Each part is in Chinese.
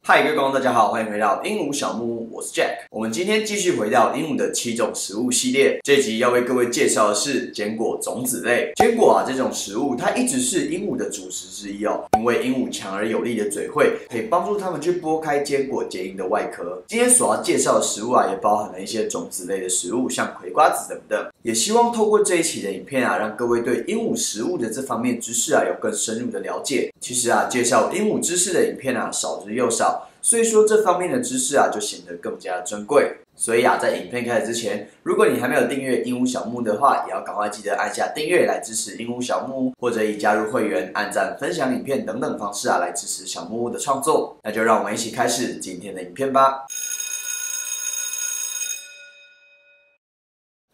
嗨，各位观众，大家好，欢迎回到鹦鹉小木屋，我是 Jack。我们今天继续回到鹦鹉的7种食物系列，这集要为各位介绍的是坚果种子类。坚果啊，这种食物它一直是鹦鹉的主食之一哦，因为鹦鹉强而有力的嘴喙可以帮助它们去剥开坚果坚硬的外壳。今天所要介绍的食物啊，也包含了一些种子类的食物，像葵瓜子等等。也希望透过这一期的影片啊，让各位对鹦鹉食物的这方面知识啊有更深入的了解。其实啊，介绍鹦鹉知识的影片啊少之又少。所以说这方面的知识啊，就显得更加珍贵。所以啊，在影片开始之前，如果你还没有订阅鹦鹉小木屋的话，也要赶快记得按下订阅来支持鹦鹉小木屋，或者以加入会员、按赞、分享影片等等方式啊，来支持小木屋的创作。那就让我们一起开始今天的影片吧。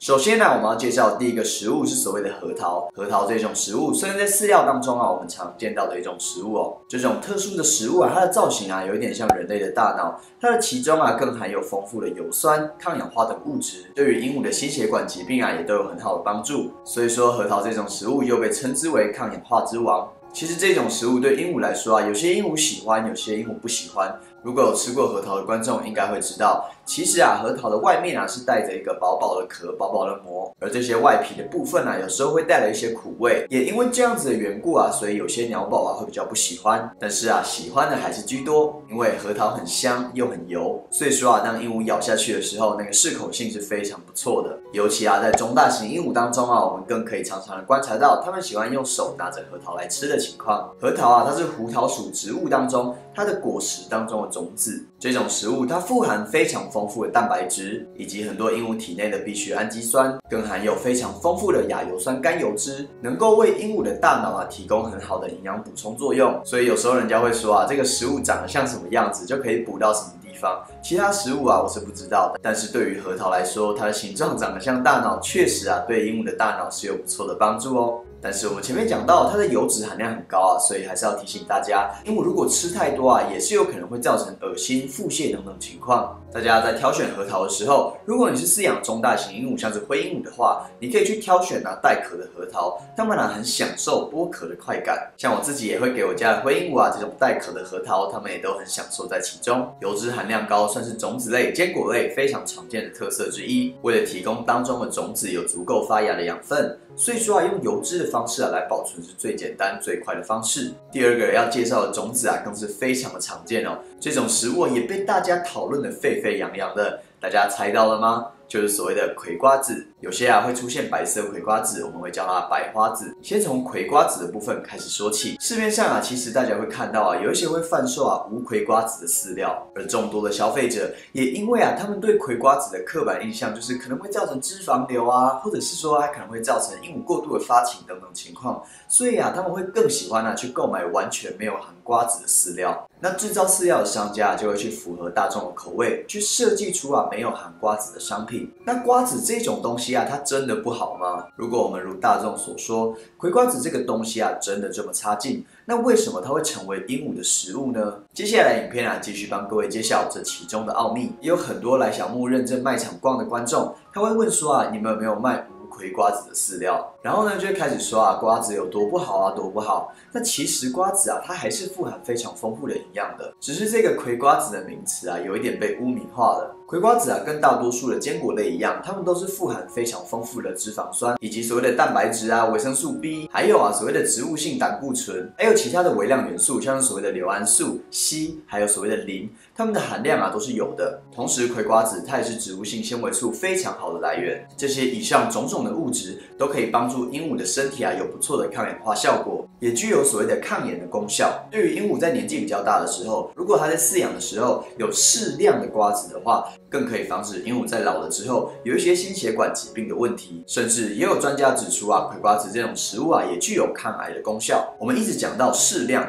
首先呢，我们要介绍的第一个食物是所谓的核桃。核桃这种食物虽然在饲料当中啊，我们常见到的一种食物哦。这种特殊的食物啊，它的造型啊，有一点像人类的大脑。它的其中啊，更含有丰富的油酸、抗氧化等物质，对于鹦鹉的心血管疾病啊，也都有很好的帮助。所以说，核桃这种食物又被称之为抗氧化之王。其实这种食物对鹦鹉来说啊，有些鹦鹉喜欢，有些鹦鹉不喜欢。如果有吃过核桃的观众应该会知道，其实啊，核桃的外面啊是带着一个薄薄的壳、薄薄的膜，而这些外皮的部分啊，有时候会带来一些苦味。也因为这样子的缘故啊，所以有些鸟宝啊会比较不喜欢。但是啊，喜欢的还是居多，因为核桃很香又很油，所以说啊，当鹦鹉咬下去的时候，那个适口性是非常不错的。尤其啊，在中大型鹦鹉当中啊，我们更可以常常的观察到，它们喜欢用手拿着核桃来吃的情况。核桃啊，它是胡桃属植物当中它的果实当中的种子。这种食物它富含非常丰富的蛋白质，以及很多鹦鹉体内的必需氨基酸，更含有非常丰富的亚油酸甘油脂，能够为鹦鹉的大脑啊提供很好的营养补充作用。所以有时候人家会说啊，这个食物长得像什么样子，就可以补到什么地方。其他食物啊我是不知道的，但是对于核桃来说，它的形状长得像大脑，确实啊对鹦鹉的大脑是有不错的帮助哦。但是我们前面讲到，它的油脂含量很高啊，所以还是要提醒大家，鹦鹉如果吃太多啊，也是有可能会造成恶心、腹泻等等情况。大家在挑选核桃的时候，如果你是饲养中大型鹦鹉，像是灰鹦鹉的话，你可以去挑选带壳的核桃，它们很享受剥壳的快感。像我自己也会给我家的灰鹦鹉啊这种带壳的核桃，它们也都很享受在其中。油脂含量高，算是种子类、坚果类非常常见的特色之一。为了提供当中的种子有足够发芽的养分，所以说啊，用油脂的方式来保存是最简单最快的方式。第二个要介绍的种子啊，更是非常的常见哦。这种食物也被大家讨论得沸沸扬扬的，大家猜到了吗？就是所谓的葵瓜子。有些会出现白色葵瓜子，我们会叫它白花子。先从葵瓜子的部分开始说起。市面上其实大家会看到有一些会贩售无葵瓜子的饲料，而众多的消费者也因为他们对葵瓜子的刻板印象就是可能会造成脂肪瘤或者是说它可能会造成鹦鹉过度的发情等等情况，所以他们会更喜欢去购买完全没有含瓜子的饲料。那制造饲料的商家就会去符合大众的口味，去设计出没有含瓜子的商品。那瓜子这种东西它真的不好吗？如果我们如大众所说，葵瓜子这个东西真的这么差劲，那为什么它会成为鹦鹉的食物呢？接下来影片继续帮各位揭晓这其中的奥秘。也有很多来小木屋认证卖场逛的观众，他会问说你们有没有卖葵瓜子的饲料，然后呢就会开始说瓜子有多不好多不好。那其实瓜子它还是富含非常丰富的营养的，只是这个葵瓜子的名词有一点被污名化了。葵瓜子跟大多数的坚果类一样，它们都是富含非常丰富的脂肪酸，以及所谓的蛋白质维生素 B， 还有所谓的植物性胆固醇，还有其他的微量元素，像是所谓的硫胺素、硒，还有所谓的磷，它们的含量都是有的。同时，葵瓜子它也是植物性纤维素非常好的来源。这些以上种种的物质都可以帮助鹦鹉的身体有不错的抗氧化效果，也具有所谓的抗炎的功效。对于鹦鹉在年纪比较大的时候，如果它在饲养的时候有适量的瓜子的话，更可以防止鹦鹉在老了之后有一些心血管疾病的问题。甚至也有专家指出葵瓜子这种食物也具有抗癌的功效。我们一直讲到适量，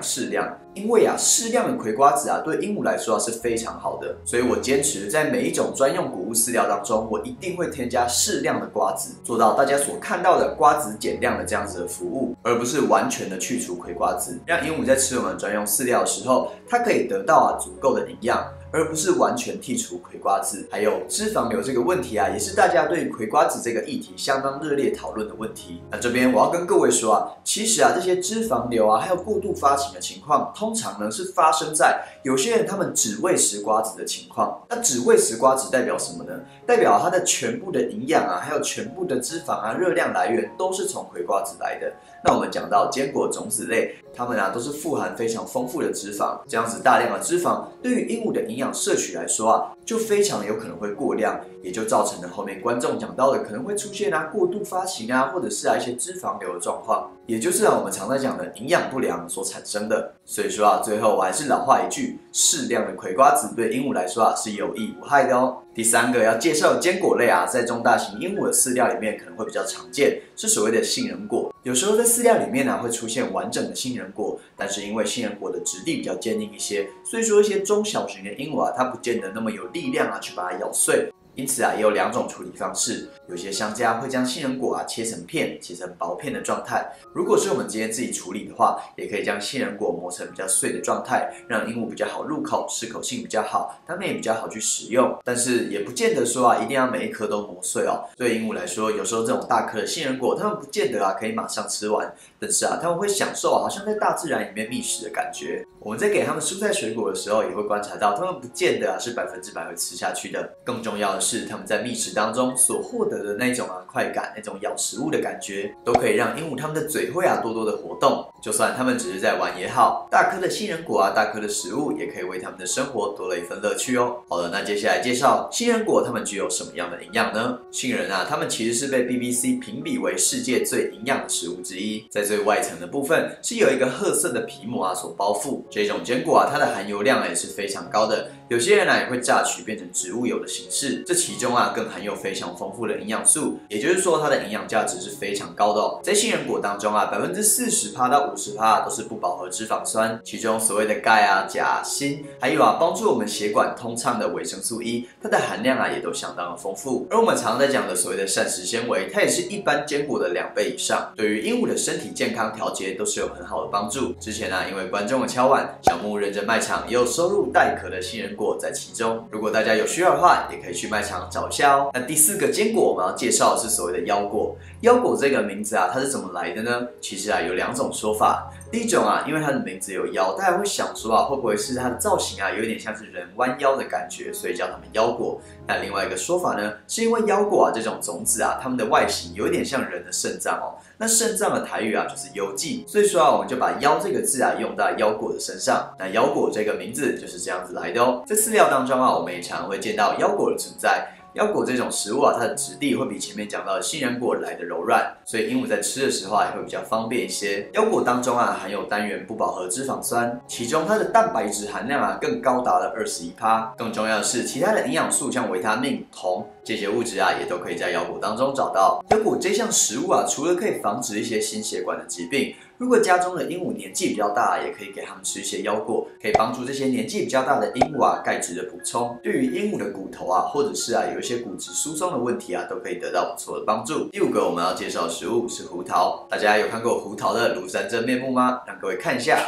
因为适量的葵瓜子对鹦鹉来说是非常好的，所以我坚持在每一种专用谷物饲料当中，我一定会添加适量的瓜子，做到大家所看到的瓜子减量的这样子的服务，而不是完全的去除葵瓜子，让鹦鹉在吃我们专用饲料的时候，它可以得到足够的营养，而不是完全剔除葵瓜子。还有脂肪瘤这个问题啊，也是大家对葵瓜子这个议题相当热烈讨论的问题。那这边我要跟各位说啊，其实啊这些脂肪瘤啊，还有过度发情的情况，通常呢是发生在有些人他们只喂食瓜子的情况。那只喂食瓜子代表什么呢？代表它的全部的营养啊，还有全部的脂肪啊、热量来源都是从葵瓜子来的。那我们讲到坚果种子类，它们啊都是富含非常丰富的脂肪，这样子大量的脂肪对于鹦鹉的营养摄取来说啊，就非常有可能会过量，也就造成了后面观众讲到的可能会出现啊过度发情啊，或者是啊一些脂肪瘤的状况，也就是啊我们常在讲的营养不良所产生的。所以说啊，最后我还是老话一句，适量的葵瓜子对鹦鹉来说啊是有益无害的哦。第三个要介绍的坚果类啊，在中大型鹦鹉的饲料里面可能会比较常见，是所谓的杏仁果。有时候在饲料里面呢会出现完整的杏仁果，但是因为杏仁果的质地比较坚硬一些，所以说一些中小型的鹦鹉啊，它不见得那么有力量啊去把它咬碎。因此啊，也有2种处理方式。有些商家会将杏仁果啊切成片，切成薄片的状态。如果是我们今天自己处理的话，也可以将杏仁果磨成比较碎的状态，让鹦鹉比较好入口，适口性比较好，它们也比较好去食用。但是也不见得说啊，一定要每一颗都磨碎哦。对鹦鹉来说，有时候这种大颗的杏仁果，它们不见得啊可以马上吃完，但是啊，它们会享受好像在大自然里面觅食的感觉。我们在给它们蔬菜水果的时候，也会观察到，它们不见得啊是100%会吃下去的。更重要的是，它们在觅食当中所获得的那种啊快感，那种咬食物的感觉，都可以让鹦鹉它们的嘴会啊多多的活动。就算它们只是在玩也好，大颗的杏仁果啊，大颗的食物也可以为它们的生活多了一份乐趣哦。好了，那接下来介绍杏仁果，它们具有什么样的营养呢？杏仁啊，它们其实是被 BBC 评比为世界最营养的食物之一。在最外层的部分是有一个褐色的皮膜啊所包覆。这种坚果啊，它的含油量也是非常高的。有些人也会榨取变成植物油的形式，这其中啊更含有非常丰富的营养素，也就是说它的营养价值是非常高的哦。在杏仁果当中啊，40%到50%都是不饱和脂肪酸，其中所谓的钙啊、钾、锌，还有啊帮助我们血管通畅的维生素 E， 它的含量啊也都相当的丰富。而我们常在讲的所谓的膳食纤维，它也是一般坚果的2倍以上，对于鹦鹉的身体健康调节都是有很好的帮助。之前啊，因为观众的敲碗，小木认真卖场也有收入带壳的杏仁果在其中。如果大家有需要的话，也可以去卖场找一下哦。那第4个坚果我们要介绍的是所谓的腰果。腰果这个名字啊，它是怎么来的呢？其实啊有2种说法。第一种啊，因为它的名字有腰，大家会想说啊，会不会是它的造型啊有点像是人弯腰的感觉，所以叫它们腰果。那另外一个说法呢，是因为腰果啊这种种子啊，它们的外形有点像人的肾脏哦。那肾脏的台语啊就是腰际，所以说啊我们就把腰这个字啊用到腰果的身上。那腰果这个名字就是这样子来的哦。在饲料当中啊，我们也常会见到腰果的存在。腰果这种食物啊，它的质地会比前面讲到的杏仁果来的柔软，所以鹦鹉在吃的时候啊也会比较方便一些。腰果当中啊含有单元不饱和脂肪酸，其中它的蛋白质含量啊更高达了21%。更重要的是，其他的营养素像维他命、铜这些物质啊，也都可以在腰果当中找到。腰果这项食物啊，除了可以防止一些心血管的疾病，如果家中的鹦鹉年纪比较大，也可以给它们吃一些腰果，可以帮助这些年纪比较大的鹦鹉啊钙质的补充，对于鹦鹉的骨头啊，或者是啊有一些骨质疏松的问题啊，都可以得到不错的帮助。第5个我们要介绍的食物是胡桃，大家有看过胡桃的庐山真面目吗？让各位看一下。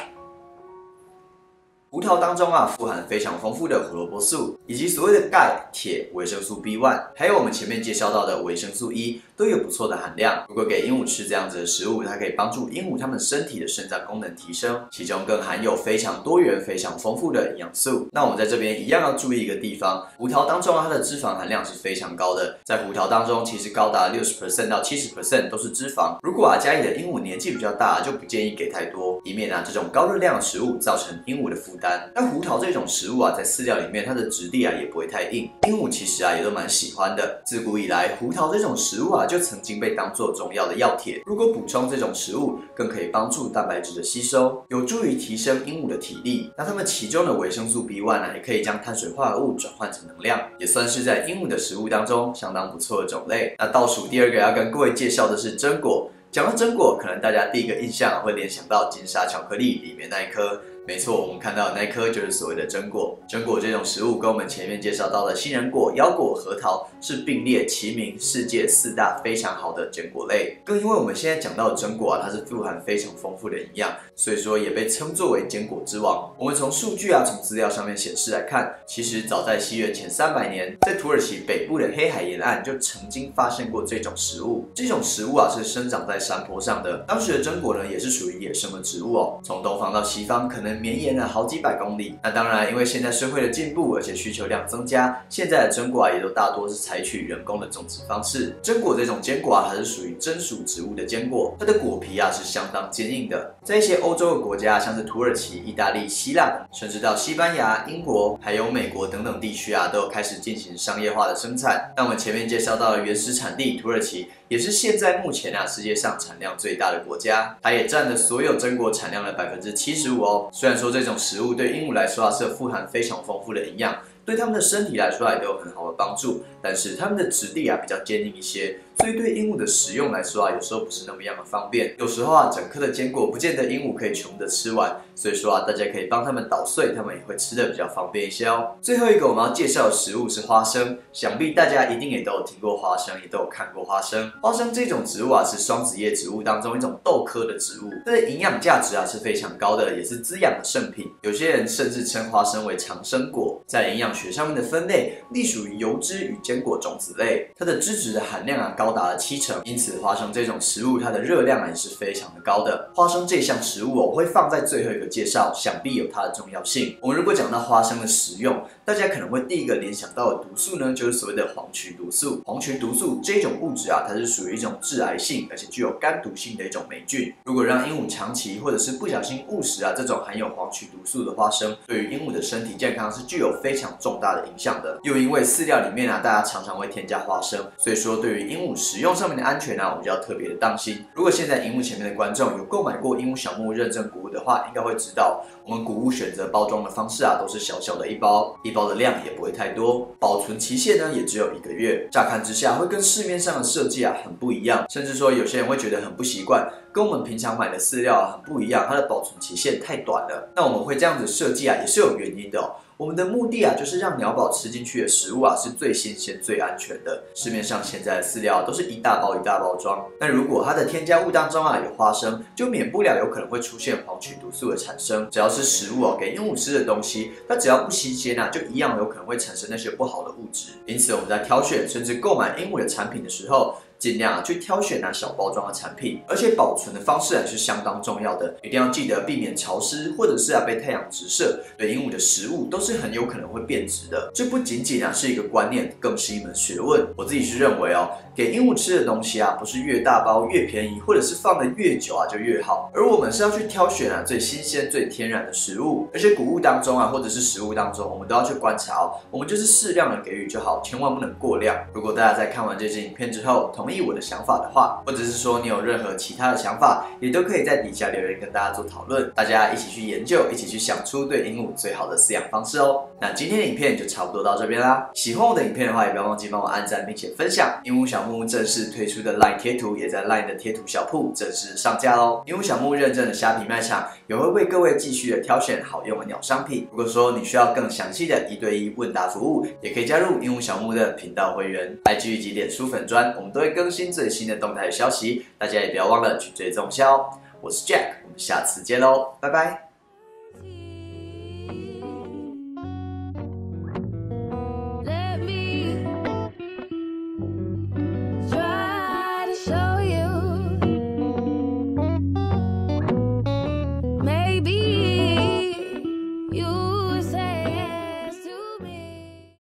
胡桃当中啊，富含非常丰富的胡萝卜素，以及所谓的钙、铁、维生素 B1， 还有我们前面介绍到的维生素 E， 都有不错的含量。如果给鹦鹉吃这样子的食物，它可以帮助鹦鹉它们身体的肾脏功能提升，其中更含有非常多元、非常丰富的营养素。那我们在这边一样要注意一个地方，胡桃当中啊，它的脂肪含量是非常高的，在胡桃当中其实高达60%到70%都是脂肪。如果啊家里的鹦鹉年纪比较大，就不建议给太多，以免啊这种高热量的食物造成鹦鹉的负担。那胡桃这种食物啊，在饲料里面它的质地啊也不会太硬，鹦鹉其实啊也都蛮喜欢的。自古以来，胡桃这种食物啊就曾经被当作中药的药铁。如果补充这种食物，更可以帮助蛋白质的吸收，有助于提升鹦鹉的体力。那它们其中的维生素 B1 啊，也可以将碳水化合物转换成能量，也算是在鹦鹉的食物当中相当不错的种类。那倒数第2个要跟各位介绍的是榛果。讲到榛果，可能大家第一个印象会联想到金沙巧克力里面那一颗，没错，我们看到的那颗就是所谓的榛果。榛果这种食物跟我们前面介绍到的杏仁果、腰果、核桃是并列齐名世界4大非常好的坚果类。更因为我们现在讲到的榛果它是富含非常丰富的营养，所以说也被称作为坚果之王。我们从数据从资料上面显示来看，其实早在西元前300年，在土耳其北部的黑海沿岸就曾经发现过这种食物。这种食物是生长在山坡上的。当时的榛果呢，也是属于野生的植物从东方到西方可能绵延了好几百公里。那当然，因为现在社会的进步，而且需求量增加，现在的榛果也都大多是采取人工的种植方式。榛果这种坚果它是属于榛属植物的坚果，它的果皮是相当坚硬的。在一些欧洲的国家，像是土耳其、意大利、希腊，甚至到西班牙、英国，还有美国等等地区都有开始进行商业化的生产。那我们前面介绍到的原始产地土耳其，也是现在目前世界上产量最大的国家，它也占了所有榛果产量的75%虽然说这种食物对鹦鹉来说是富含非常丰富的营养，对它们的身体来说也都有很好的帮助，但是它们的质地比较坚硬一些，所以对鹦鹉的食用来说有时候不是那么样的方便。有时候整颗的坚果不见得鹦鹉可以全部的吃完，所以说大家可以帮它们捣碎，它们也会吃的比较方便一些最后一个我们要介绍的食物是花生，想必大家一定也都有听过花生，也都有看过花生。花生这种植物是双子叶植物当中一种豆科的植物，它的营养价值是非常高的，也是滋养的圣品。有些人甚至称花生为长生果。在营养学上面的分类，隶属于油脂与坚果种子类，它的脂质的含量高达了70%，因此花生这种食物它的热量也是非常的高的。花生这项食物我会放在最后一个介绍，想必有它的重要性。我们如果讲到花生的食用，大家可能会第一个联想到的毒素呢，就是所谓的黄曲毒素。黄曲毒素这种物质它是属于一种致癌性而且具有肝毒性的一种霉菌。如果让鹦鹉长期或者是不小心误食这种含有黄曲毒素的花生，对于鹦鹉的身体健康是具有非常重大的影响的。又因为饲料里面大家常常会添加花生，所以说对于鹦鹉食用上面的安全我们就要特别的当心。如果现在荧幕前面的观众有购买过鹦鹉小木认证谷物的话，应该会知道我们谷物选择包装的方式都是小小的一包，一包的量也不会太多，保存期限呢也只有1个月。乍看之下会跟市面上的设计很不一样，甚至说有些人会觉得很不习惯，跟我们平常买的饲料很不一样，它的保存期限太短了。那我们会这样子设计也是有原因的我们的目的就是让鸟宝吃进去的食物是最新鲜、最安全的。市面上现在的饲料都是一大包一大包装，那如果它的添加物当中有花生，就免不了有可能会出现黄曲毒素的产生。只要是食物给鹦鹉吃的东西，它只要不新鲜就一样有可能会产生那些不好的物质。因此我们在挑选甚至购买鹦鹉的产品的时候，尽量去挑选小包装的产品，而且保存的方式是相当重要的，一定要记得避免潮湿，或者是被太阳直射，对鹦鹉的食物都是很有可能会变质的。这不仅仅是一个观念，更是一门学问。我自己是认为给鹦鹉吃的东西不是越大包越便宜，或者是放得越久就越好，而我们是要去挑选最新鲜、最天然的食物。而且谷物当中或者是食物当中，我们都要去观察我们就是适量的给予就好，千万不能过量。如果大家在看完这支影片之后同意我的想法的话，或者是说你有任何其他的想法，也都可以在底下留言跟大家做讨论，大家一起去研究，一起去想出对鹦鹉最好的饲养方式那今天的影片就差不多到这边啦。喜欢我的影片的话，也不要忘记帮我按赞并且分享。鹦鹉小木正式推出的 LINE 贴图也在 LINE 的贴图小铺正式上架喽。鹦鹉小木认证的虾皮卖场也会为各位继续的挑选好用的鸟商品。如果说你需要更详细的1对1问答服务，也可以加入鹦鹉小木的频道会员。IG 及脸书粉专，我们都会更新最新的动态消息，大家也不要忘了去追踪一下我是 Jack， 我们下次见喽，拜拜。